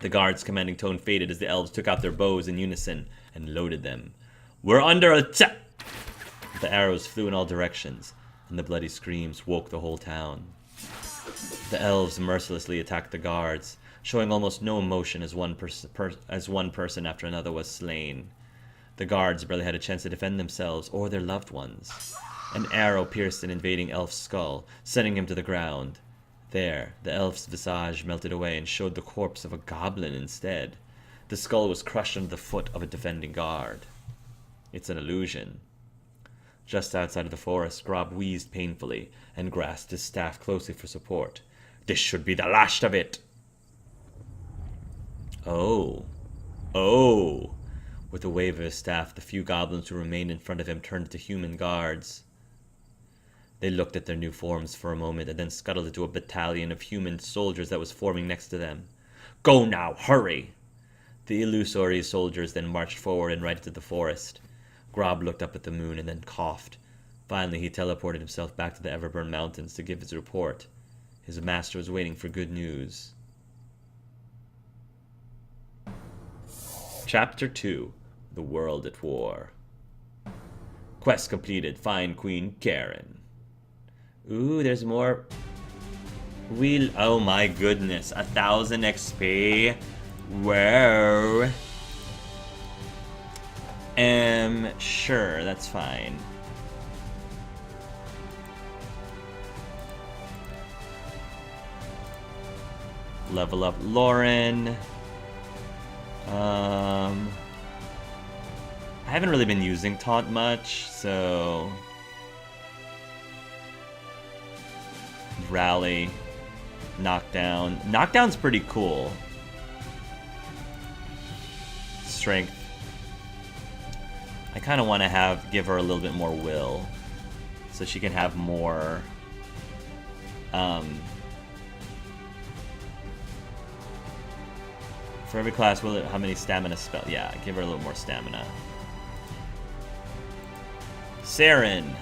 The guards' commanding tone faded as the elves took out their bows in unison and loaded them. "We're under attack!" The arrows flew in all directions, and the bloody screams woke the whole town. The elves mercilessly attacked the guards, showing almost no emotion as one person after another was slain. The guards barely had a chance to defend themselves or their loved ones. An arrow pierced an invading elf's skull, sending him to the ground. There, the elf's visage melted away and showed the corpse of a goblin instead. The skull was crushed under the foot of a defending guard. It's an illusion. Just outside of the forest, Grob wheezed painfully and grasped his staff closely for support. "This should be the last of it!" Oh. Oh. With a wave of his staff, the few goblins who remained in front of him turned to human guards. They looked at their new forms for a moment and then scuttled into a battalion of human soldiers that was forming next to them. "Go now, hurry!" The illusory soldiers then marched forward and right into the forest. Grob looked up at the moon and then coughed. Finally, he teleported himself back to the Everburn Mountains to give his report. His master was waiting for good news. Chapter 2. The World at War. Quest completed. Find Queen Karen. Ooh, there's more. Oh my goodness. 1,000 XP. Whoa. Sure, that's fine. Level up Loren. I haven't really been using taunt much, so rally, knockdown. Knockdown's pretty cool. Strength. I kind of want to give her a little bit more will, so she can have more. For every class, how many stamina spell? Yeah, give her a little more stamina. Saren.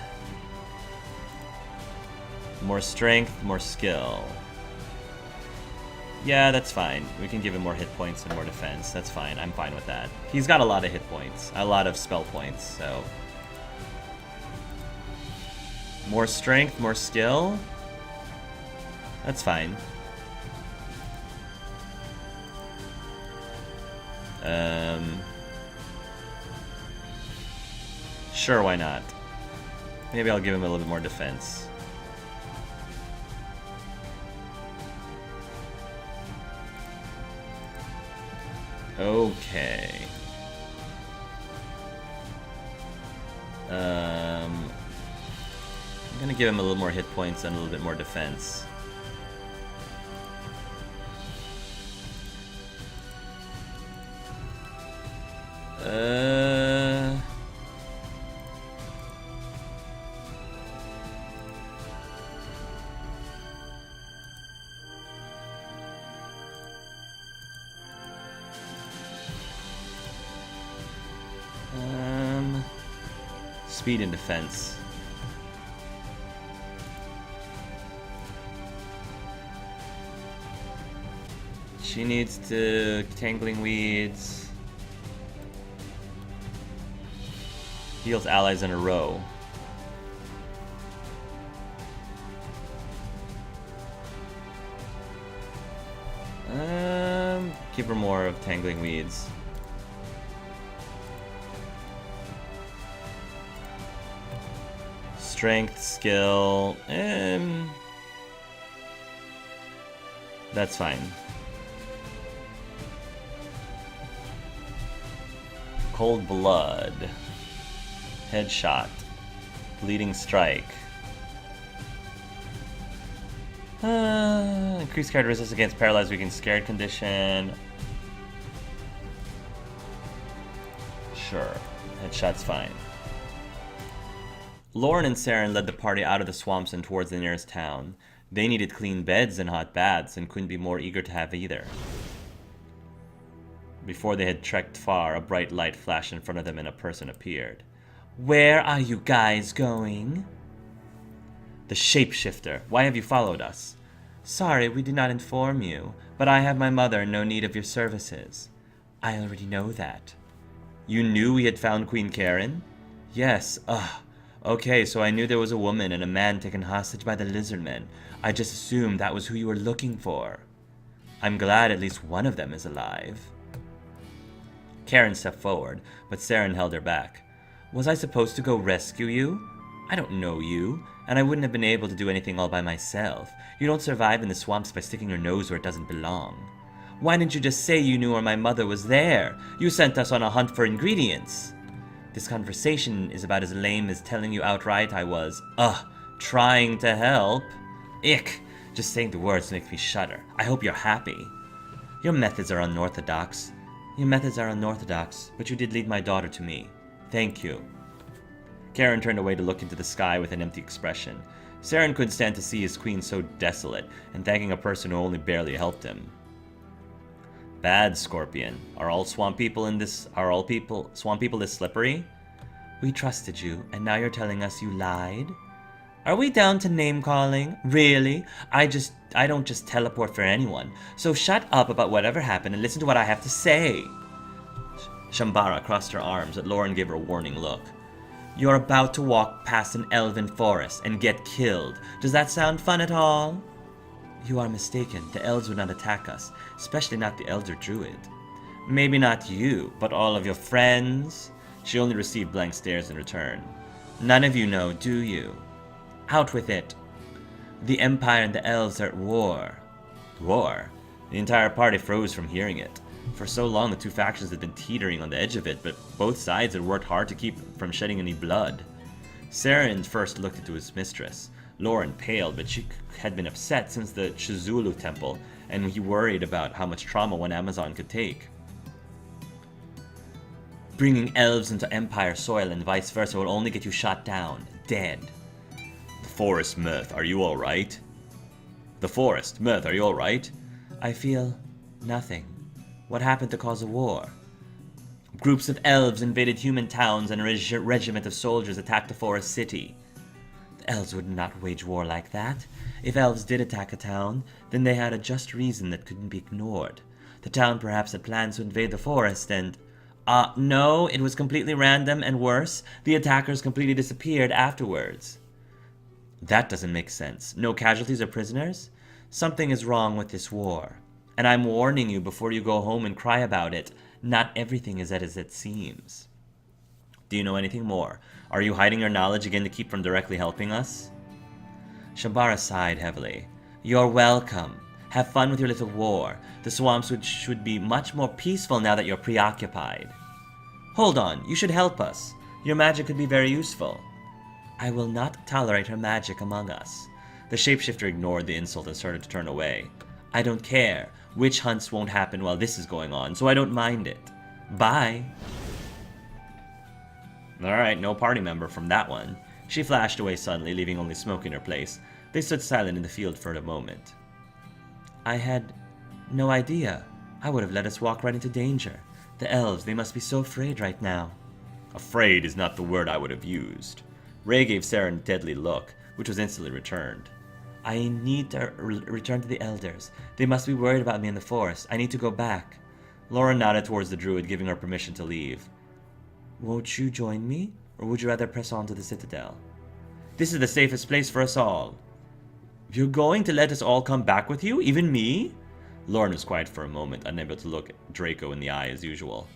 More strength, more skill. Yeah, that's fine. We can give him more hit points and more defense. That's fine. I'm fine with that. He's got a lot of hit points. A lot of spell points, so. More strength, more skill. That's fine. Sure, why not? Maybe I'll give him a little bit more defense. Okay. I'm gonna give him a little more hit points and a little bit more defense. Speed and defense. She needs to Tangling Weeds. Heals allies in a row. Give her more of Tangling Weeds. Strength, skill, that's fine. Cold Blood. Headshot. Bleeding Strike. Increased card resistance against paralyzed, weakened, scared condition. Sure. Headshot's fine. Loren and Saren led the party out of the swamps and towards the nearest town. They needed clean beds and hot baths and couldn't be more eager to have either. Before they had trekked far, a bright light flashed in front of them and a person appeared. "Where are you guys going?" "The shapeshifter. Why have you followed us?" Sorry, we did not inform you, but I have my mother in no need of your services. I already know that. You knew we had found Queen Karen? Yes, okay, so I knew there was a woman and a man taken hostage by the lizardmen. I just assumed that was who you were looking for. I'm glad at least one of them is alive. Karen stepped forward, but Saren held her back. Was I supposed to go rescue you? I don't know you, and I wouldn't have been able to do anything all by myself. You don't survive in the swamps by sticking your nose where it doesn't belong. Why didn't you just say you knew where my mother was there? You sent us on a hunt for ingredients. This conversation is about as lame as telling you outright I was, trying to help. Ick, just saying the words makes me shudder. I hope you're happy. Your methods are unorthodox. But you did lead my daughter to me. Thank you. Karen turned away to look into the sky with an empty expression. Saren couldn't stand to see his queen so desolate, and thanking a person who only barely helped him. Bad, Scorpion. Are all swamp people this slippery? We trusted you, and now you're telling us you lied? Are we down to name-calling? Really? I don't just teleport for anyone, so shut up about whatever happened and listen to what I have to say. Shambara crossed her arms, but Loren gave her a warning look. You're about to walk past an elven forest and get killed. Does that sound fun at all? You are mistaken. The elves would not attack us, especially not the elder druid. Maybe not you, but all of your friends? She only received blank stares in return. None of you know, do you? Out with it. The Empire and the elves are at war. War? The entire party froze from hearing it. For so long, the two factions had been teetering on the edge of it, but both sides had worked hard to keep from shedding any blood. Saren first looked into his mistress. Loren paled, but she had been upset since the Chizulu temple, and he worried about how much trauma one Amazon could take. Bringing elves into Empire soil and vice versa will only get you shot down, dead. The Forest Myth, are you alright? I feel nothing. What happened to cause a war? Groups of elves invaded human towns and a regiment of soldiers attacked the forest city. The elves would not wage war like that. If elves did attack a town, then they had a just reason that couldn't be ignored. The town perhaps had plans to invade the forest and... no, it was completely random, and worse, the attackers completely disappeared afterwards. That doesn't make sense. No casualties or prisoners? Something is wrong with this war. And I'm warning you before you go home and cry about it. Not everything is as it seems. Do you know anything more? Are you hiding your knowledge again to keep from directly helping us? Shambara sighed heavily. You're welcome. Have fun with your little war. The swamps should be much more peaceful now that you're preoccupied. Hold on, you should help us. Your magic could be very useful. I will not tolerate her magic among us. The shapeshifter ignored the insult and started to turn away. I don't care. Witch hunts won't happen while this is going on, so I don't mind it. Bye. Alright, no party member from that one. She flashed away suddenly, leaving only smoke in her place. They stood silent in the field for a moment. I had no idea. I would have let us walk right into danger. The elves, they must be so afraid right now. Afraid is not the word I would have used. Ray gave Saren a deadly look, which was instantly returned. I need to return to the elders. They must be worried about me in the forest. I need to go back. Loren nodded towards the druid, giving her permission to leave. Won't you join me? Or would you rather press on to the citadel? This is the safest place for us all. You're going to let us all come back with you? Even me? Loren was quiet for a moment, unable to look Draco in the eye as usual.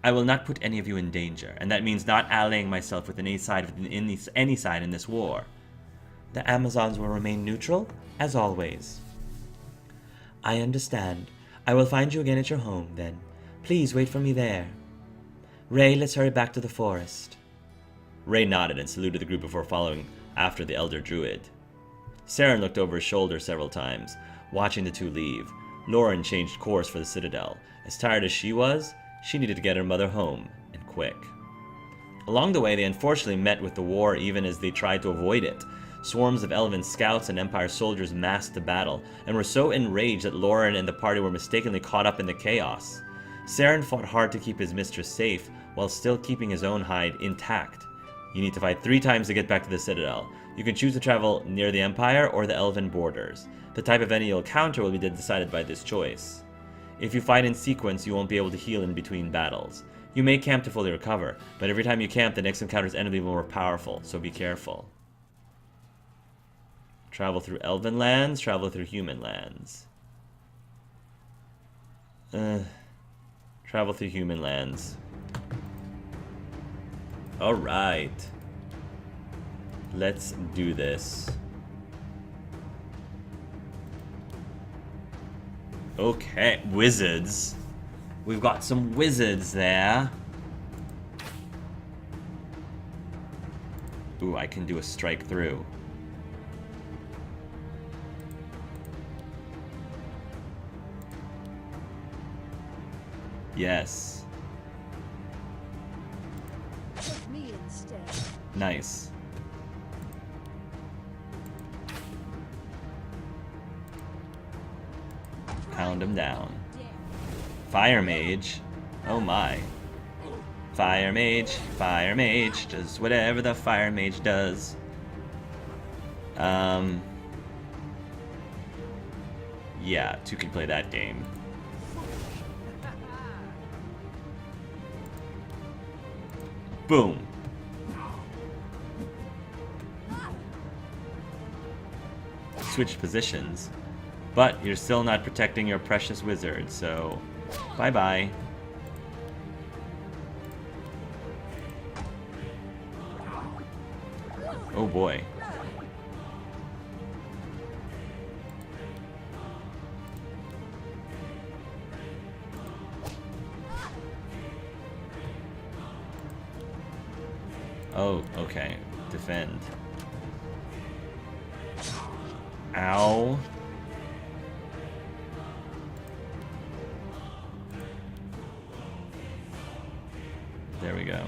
I will not put any of you in danger, and that means not allying myself with any side in this war. The Amazons will remain neutral, as always. I understand. I will find you again at your home, then. Please wait for me there. Ray, let's hurry back to the forest. Ray nodded and saluted the group before following after the elder druid. Saren looked over his shoulder several times, watching the two leave. Loren changed course for the citadel. As tired as she was, she needed to get her mother home, and quick. Along the way, they unfortunately met with the war even as they tried to avoid it. Swarms of elven scouts and Empire soldiers masked the battle, and were so enraged that Loren and the party were mistakenly caught up in the chaos. Saren fought hard to keep his mistress safe, while still keeping his own hide intact. You need to fight 3 times to get back to the Citadel. You can choose to travel near the Empire or the Elven borders. The type of enemy you'll counter will be decided by this choice. If you fight in sequence, you won't be able to heal in between battles. You may camp to fully recover, but every time you camp, the next encounter's enemy will be more powerful, so be careful. Travel through elven lands, travel through human lands. Travel through human lands. Alright. Let's do this. Okay, wizards. We've got some wizards there. Ooh, I can do a strike through. Yes. Take me instead. Nice. Pound him down. Fire mage. Oh my. Fire mage, does whatever the fire mage does. Yeah, 2 can play that game. Boom. Switch positions. But you're still not protecting your precious wizard, so bye-bye. Oh boy. Oh, okay. Defend. Ow. There we go.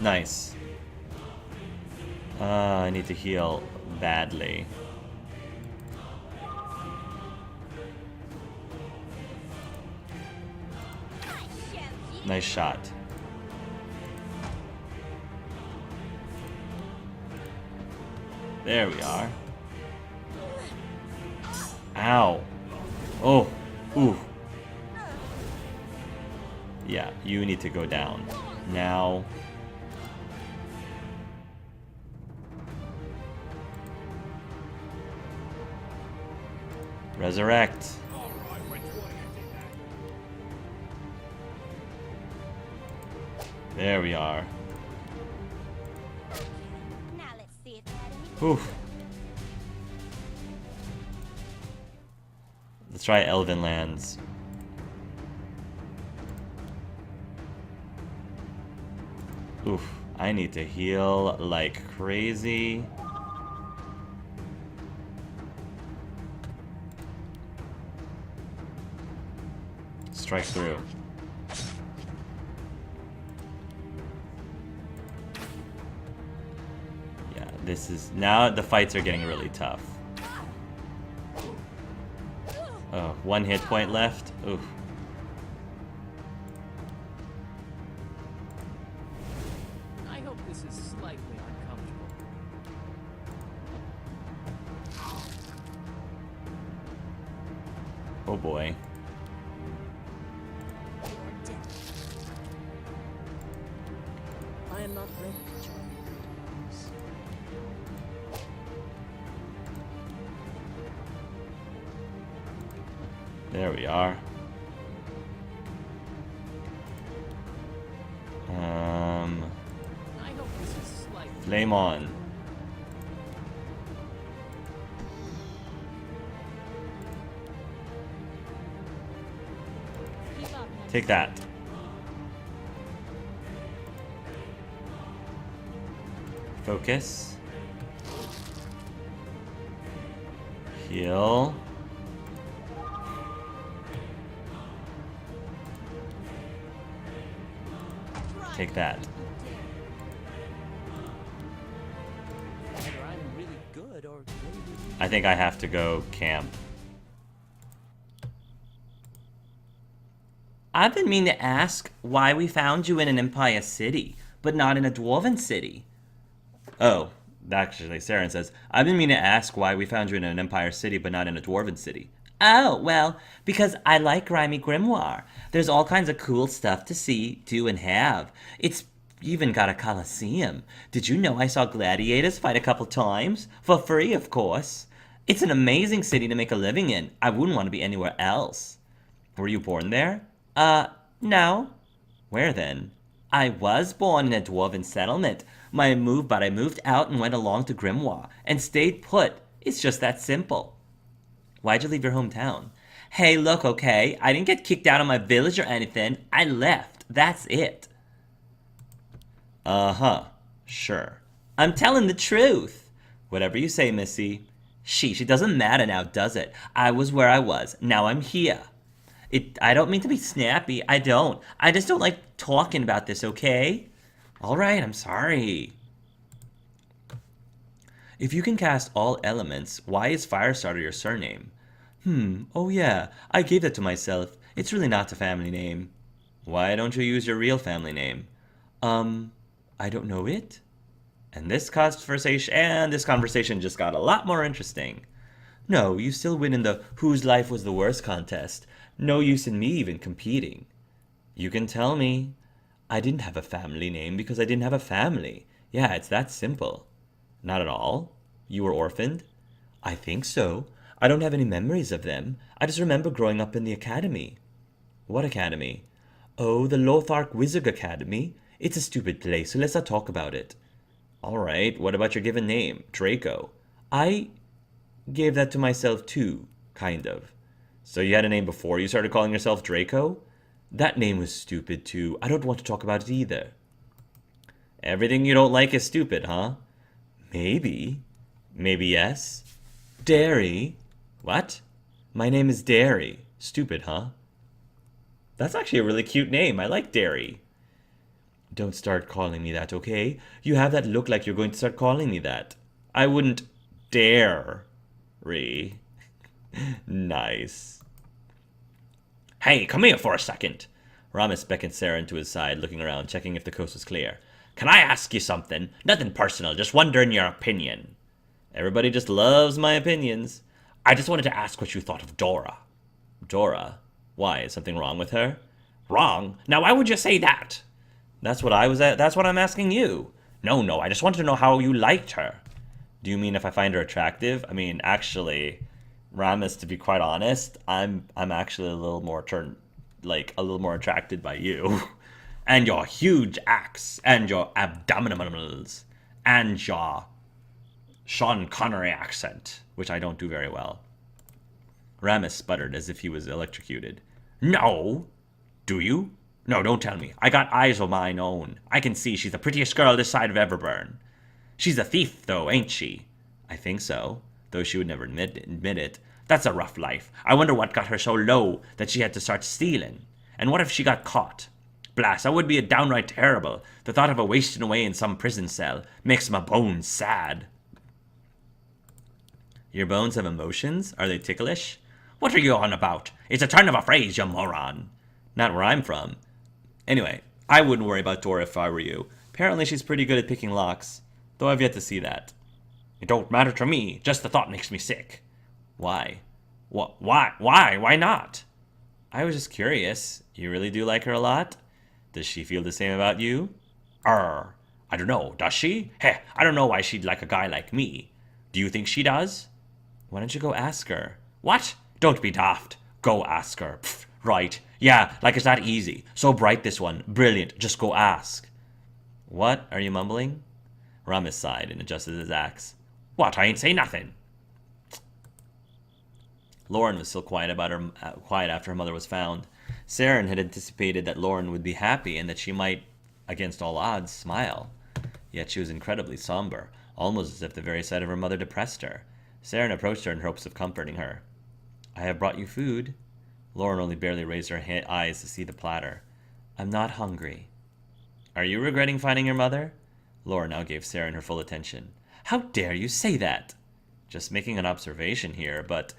Nice. I need to heal badly. Nice shot. There we are. Ow. Oh. Ooh. Yeah, you need to go down. Now. Resurrect. There we are. Now let's see if that any Whew. Let's try Elven Lands. Oof. I need to heal like crazy. Strike through. Yeah, this is... Now the fights are getting really tough. Oh, 1 hit point left. Oof. I hope this is slightly uncomfortable. Oh boy. I am not ready to join you, please. There we are. I hope this is slightly. Flame on. Keep up, man. Take that. Focus. Heal. Take that. Either I'm really good or maybe. I think I have to go camp. I've been meaning to ask why we found you in an Empire city, but not in a Dwarven city. Oh, Actually, Saren says, I've been meaning to ask why we found you in an Empire city but not in a Dwarven city. Oh, well, because I like grimy grimoire. There's all kinds of cool stuff to see, do, and have. It's even got a coliseum. Did you know I saw gladiators fight a couple times? For free, of course. It's an amazing city to make a living in. I wouldn't want to be anywhere else. Were you born there? No. Where then? I was born in a dwarven settlement. I moved out and went along to Grimoire, and stayed put. It's just that simple. Why'd you leave your hometown? Hey, look, okay? I didn't get kicked out of my village or anything. I left. That's it. Uh-huh. Sure. I'm telling the truth. Whatever you say, Missy. Sheesh, it doesn't matter now, does it? I was where I was. Now I'm here. I don't mean to be snappy. I don't. I just don't like talking about this, okay? All right, I'm sorry. If you can cast all elements, why is Firestarter your surname? Oh yeah, I gave that to myself. It's really not a family name. Why don't you use your real family name? I don't know it. And this conversation just got a lot more interesting. No, you still win in the whose life was the worst contest. No use in me even competing. You can tell me. I didn't have a family name because I didn't have a family. Yeah, it's that simple. Not at all. You were orphaned? I think so. I don't have any memories of them. I just remember growing up in the academy. What academy? Oh, the Lothark Wizard Academy. It's a stupid place, so let's not talk about it. All right, what about your given name? Draco. I gave that to myself too, kind of. So you had a name before you started calling yourself Draco? That name was stupid too. I don't want to talk about it either. Everything you don't like is stupid, huh? Maybe. Maybe yes. Dairy. What? My name is Dairy. Stupid, huh? That's actually a really cute name. I like Dairy. Don't start calling me that, okay? You have that look like you're going to start calling me that. I wouldn't dare. Nice. Hey, come here for a second. Ramas beckoned Saren to his side, looking around, checking if the coast was clear. Can I ask you something? Nothing personal, just wondering your opinion. Everybody just loves my opinions. I just wanted to ask what you thought of Dora. Dora? Why, is something wrong with her? Wrong? Now why would you say that? That's what I'm asking you. No, I just wanted to know how you liked her. Do you mean if I find her attractive? I mean, actually, Ramas, to be quite honest, I'm actually a little more attracted by you. And your huge axe, and your abdominals, and your Sean Connery accent, which I don't do very well. Ramas sputtered as if he was electrocuted. No! Do you? No, don't tell me. I got eyes of mine own. I can see she's the prettiest girl this side of Everburn. She's a thief, though, ain't she? I think so, though she would never admit it. That's a rough life. I wonder what got her so low that she had to start stealing. And what if she got caught? Blast, that would be downright terrible. The thought of her wasting away in some prison cell makes my bones sad. Your bones have emotions? Are they ticklish? What are you on about? It's a turn of a phrase, you moron. Not where I'm from. Anyway, I wouldn't worry about Dora if I were you. Apparently she's pretty good at picking locks, though I've yet to see that. It don't matter to me, just the thought makes me sick. Why? Why? Why not? I was just curious. You really do like her a lot? Does she feel the same about you? I don't know, does she? Heh, I don't know why she'd like a guy like me. Do you think she does? Why don't you go ask her? What? Don't be daft. Go ask her. Pfft, right. Yeah, like it's that easy. So bright this one. Brilliant. Just go ask. What? Are you mumbling? Ramas sighed and adjusted his axe. What? I ain't say nothing. Loren was still quiet after her mother was found. Saren had anticipated that Loren would be happy and that she might, against all odds, smile. Yet she was incredibly somber, almost as if the very sight of her mother depressed her. Saren approached her in hopes of comforting her. I have brought you food. Loren only barely raised her eyes to see the platter. I'm not hungry. Are you regretting finding your mother? Loren now gave Saren her full attention. How dare you say that? Just making an observation here, but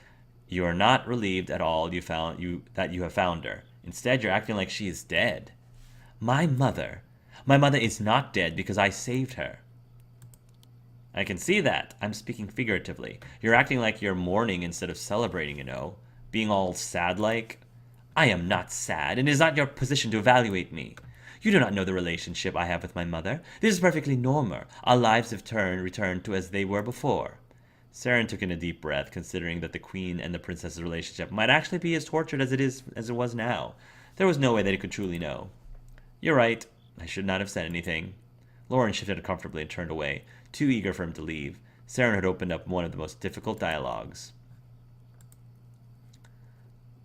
you are not relieved at all that you have found her. Instead, you're acting like she is dead. My mother is not dead because I saved her. I can see that. I'm speaking figuratively. You're acting like you're mourning instead of celebrating, you know. Being all sad-like. I am not sad, and it is not your position to evaluate me. You do not know the relationship I have with my mother. This is perfectly normal. Our lives have returned to as they were before. Saren took in a deep breath, considering that the queen and the princess's relationship might actually be as tortured as it was now. There was no way that he could truly know. You're right. I should not have said anything. Loren shifted comfortably and turned away, too eager for him to leave. Saren had opened up one of the most difficult dialogues.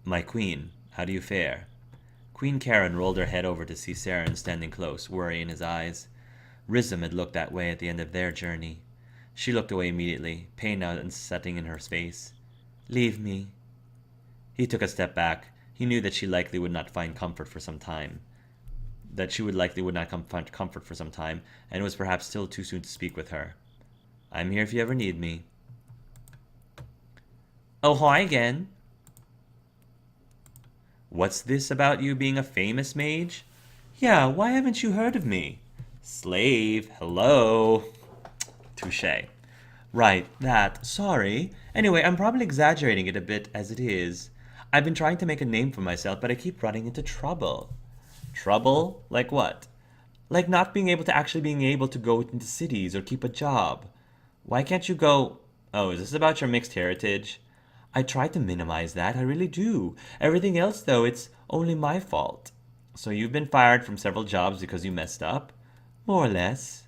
My queen, how do you fare? Queen Karen rolled her head over to see Saren standing close, worry in his eyes. Rizm had looked that way at the end of their journey. She looked away immediately, pain now setting in her face. Leave me. He took a step back. He knew that she likely would not find comfort for some time. That she would likely would not find comfort for some time, and it was perhaps still too soon to speak with her. I'm here if you ever need me. Oh, hi again. What's this about you being a famous mage? Yeah, why haven't you heard of me? Slave, hello. Touché. Right, that. Sorry. Anyway, I'm probably exaggerating it a bit as it is. I've been trying to make a name for myself, but I keep running into trouble. Trouble? Like what? Like not being able to go into cities or keep a job. Why can't you go... Oh, is this about your mixed heritage? I try to minimize that, I really do. Everything else, though, it's only my fault. So you've been fired from several jobs because you messed up? More or less.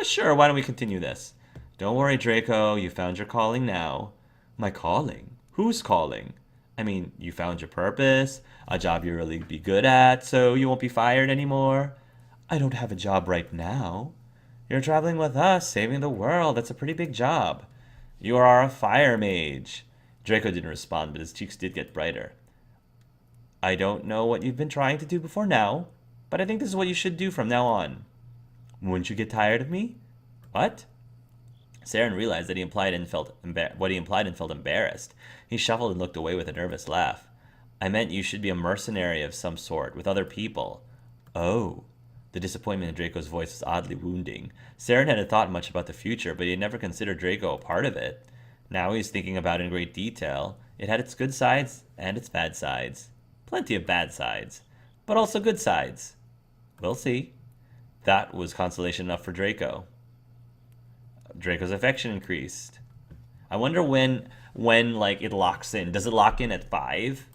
Sure, why don't we continue this? Don't worry, Draco, you found your calling now. My calling? Whose calling? I mean, you found your purpose, a job you really be good at, so you won't be fired anymore. I don't have a job right now. You're traveling with us, saving the world. That's a pretty big job. You are a fire mage. Draco didn't respond, but his cheeks did get brighter. I don't know what you've been trying to do before now, but I think this is what you should do from now on. Wouldn't you get tired of me? What? Saren realized that what he implied and felt embarrassed. He shuffled and looked away with a nervous laugh. I meant you should be a mercenary of some sort, with other people. Oh. The disappointment in Draco's voice was oddly wounding. Saren hadn't thought much about the future, but he had never considered Draco a part of it. Now he was thinking about it in great detail. It had its good sides and its bad sides. Plenty of bad sides, but also good sides. We'll see. That was consolation enough for Draco. Draco's affection increased. I wonder when like it locks in. Does it lock in at 5?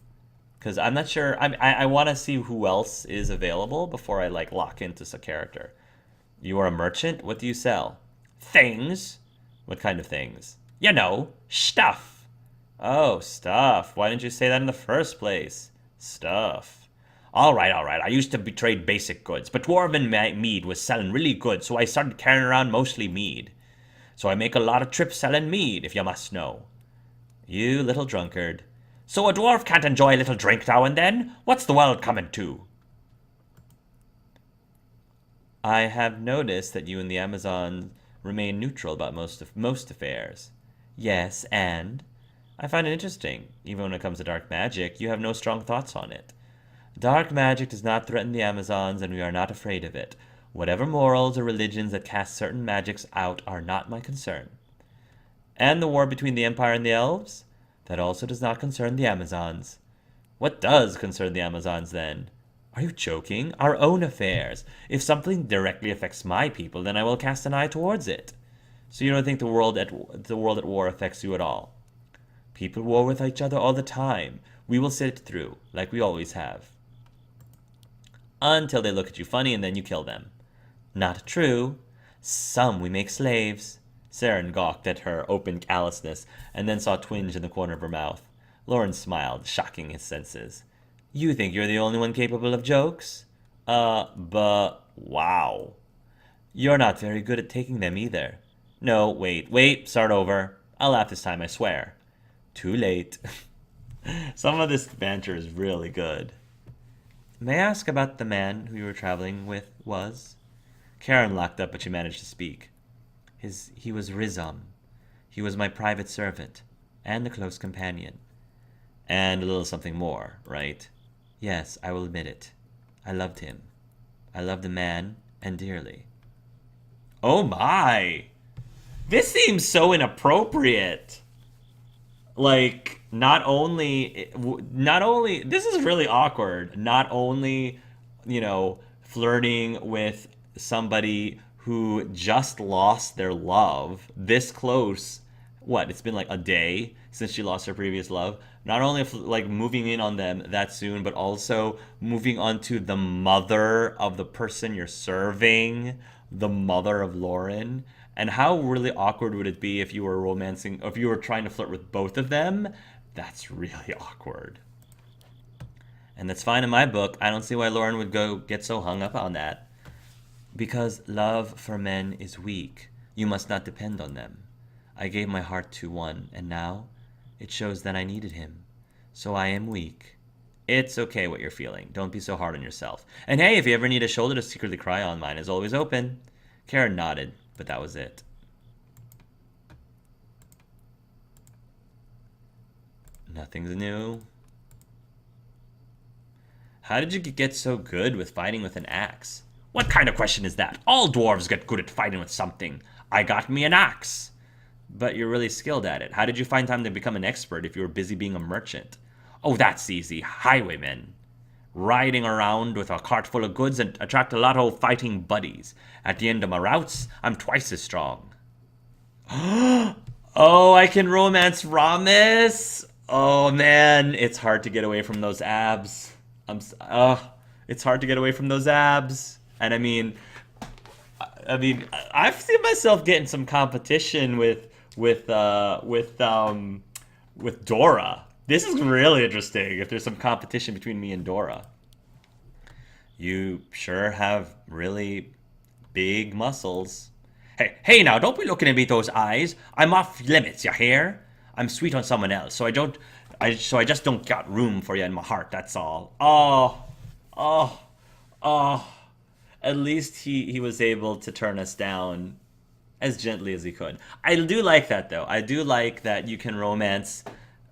Because I'm not sure. I want to see who else is available before I like lock into a character. You are a merchant? What do you sell? Things. What kind of things? You know, stuff. Oh, stuff. Why didn't you say that in the first place? Stuff. All right. I used to trade basic goods, but Dwarven mead was selling really good, so I started carrying around mostly mead. So I make a lot of trips selling mead, if you must know. You little drunkard. So a dwarf can't enjoy a little drink now and then? What's the world coming to? I have noticed that you and the Amazon remain neutral about most affairs. Yes, and? I find it interesting. Even when it comes to dark magic, you have no strong thoughts on it. Dark magic does not threaten the Amazons, and we are not afraid of it. Whatever morals or religions that cast certain magics out are not my concern. And the war between the Empire and the Elves? That also does not concern the Amazons. What does concern the Amazons, then? Are you joking? Our own affairs. If something directly affects my people, then I will cast an eye towards it. So you don't think the world at war affects you at all? People war with each other all the time. We will sit it through, like we always have. Until they look at you funny and then you kill them. Not true. Some we make slaves. Saren gawked at her open callousness and then saw a twinge in the corner of her mouth. Loren smiled, shocking his senses. You think you're the only one capable of jokes? But wow. You're not very good at taking them either. No, wait, start over. I'll laugh this time, I swear. Too late. Some of this banter is really good. May I ask about the man who you were traveling with was? Karen locked up, but she managed to speak. He was Rizm. He was my private servant, and a close companion. And a little something more, right? Yes, I will admit it. I loved him. I loved the man, and dearly. Oh my. This seems so inappropriate. Like, not only, this is really awkward. Not only, flirting with somebody who just lost their love this close. What, it's been like a day since she lost her previous love. Not only like moving in on them that soon, but also moving on to the mother of the person you're serving, the mother of Loren. And how really awkward would it be if you were romancing, if you were trying to flirt with both of them? That's really awkward. And that's fine in my book. I don't see why Loren would go get so hung up on that. Because love for men is weak. You must not depend on them. I gave my heart to one, and now it shows that I needed him. So I am weak. It's okay what you're feeling. Don't be so hard on yourself. And hey, if you ever need a shoulder to secretly cry on, mine is always open. Karen nodded, but that was it. Nothing's new. How did you get so good with fighting with an axe? What kind of question is that? All dwarves get good at fighting with something. I got me an axe. But you're really skilled at it. How did you find time to become an expert if you were busy being a merchant? Oh, that's easy. Highwaymen. Riding around with a cart full of goods and attract a lot of fighting buddies. At the end of my routes, I'm twice as strong. Oh, I can romance Ramas. Oh man, it's hard to get away from those abs. It's hard to get away from those abs. And I mean, I've seen myself getting some competition with Dora. This is really interesting. If there's some competition between me and Dora, you sure have really big muscles. Hey, now don't be looking at me with those eyes. I'm off limits, you hear? I'm sweet on someone else, so I just don't got room for you in my heart. That's all. Oh. At least he was able to turn us down as gently as he could. I do like that, though. I do like that you can romance,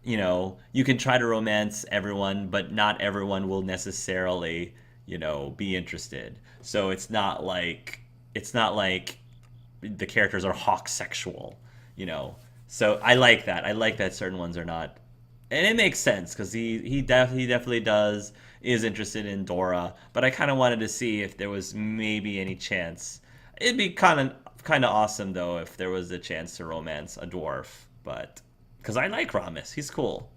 you can try to romance everyone, but not everyone will necessarily, be interested. So it's not like the characters are hawk sexual, So I like that. I like that certain ones are not. And it makes sense because he definitely is interested in Dora, but I kind of wanted to see if there was maybe any chance. It'd be kind of awesome though if there was a chance to romance a dwarf, but because I like Ramas, he's cool.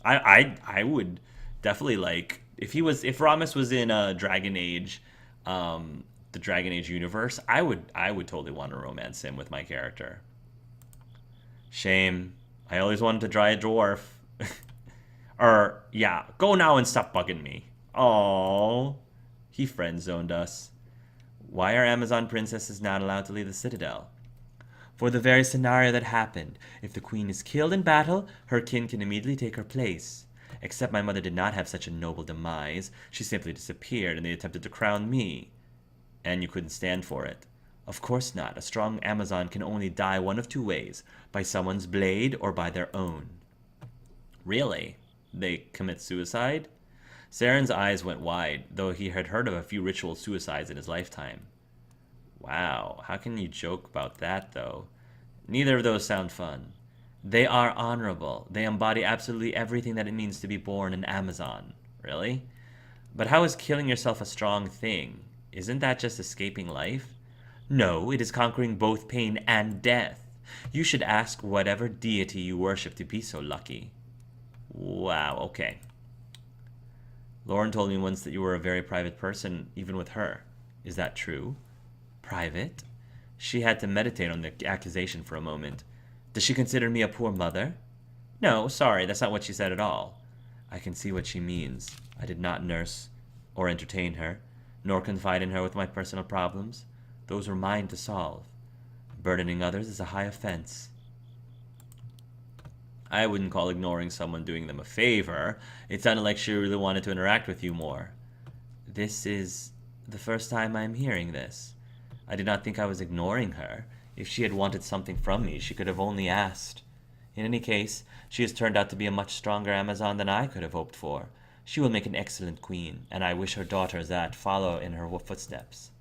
I would definitely like if Ramas was in a Dragon Age, the Dragon Age universe. I would totally want to romance him with my character. Shame. I always wanted to try a dwarf. Yeah, go now and stop bugging me. Oh, he friend-zoned us. Why are Amazon princesses not allowed to leave the Citadel? For the very scenario that happened. If the queen is killed in battle, her kin can immediately take her place. Except my mother did not have such a noble demise. She simply disappeared and they attempted to crown me. And you couldn't stand for it. Of course not. A strong Amazon can only die one of two ways. By someone's blade or by their own. Really? They commit suicide? Saren's eyes went wide, though he had heard of a few ritual suicides in his lifetime. Wow, how can you joke about that, though? Neither of those sound fun. They are honorable. They embody absolutely everything that it means to be born an Amazon. Really? But how is killing yourself a strong thing? Isn't that just escaping life? No, it is conquering both pain and death. You should ask whatever deity you worship to be so lucky. Wow, okay. Loren told me once that you were a very private person, even with her. Is that true? Private? She had to meditate on the accusation for a moment. Does she consider me a poor mother? No, sorry, that's not what she said at all. I can see what she means. I did not nurse or entertain her, nor confide in her with my personal problems. Those were mine to solve. Burdening others is a high offense. I wouldn't call ignoring someone doing them a favor. It sounded like she really wanted to interact with you more. This is the first time I'm hearing this. I did not think I was ignoring her. If she had wanted something from me, she could have only asked. In any case, she has turned out to be a much stronger Amazon than I could have hoped for. She will make an excellent queen, and I wish her daughters that follow in her footsteps.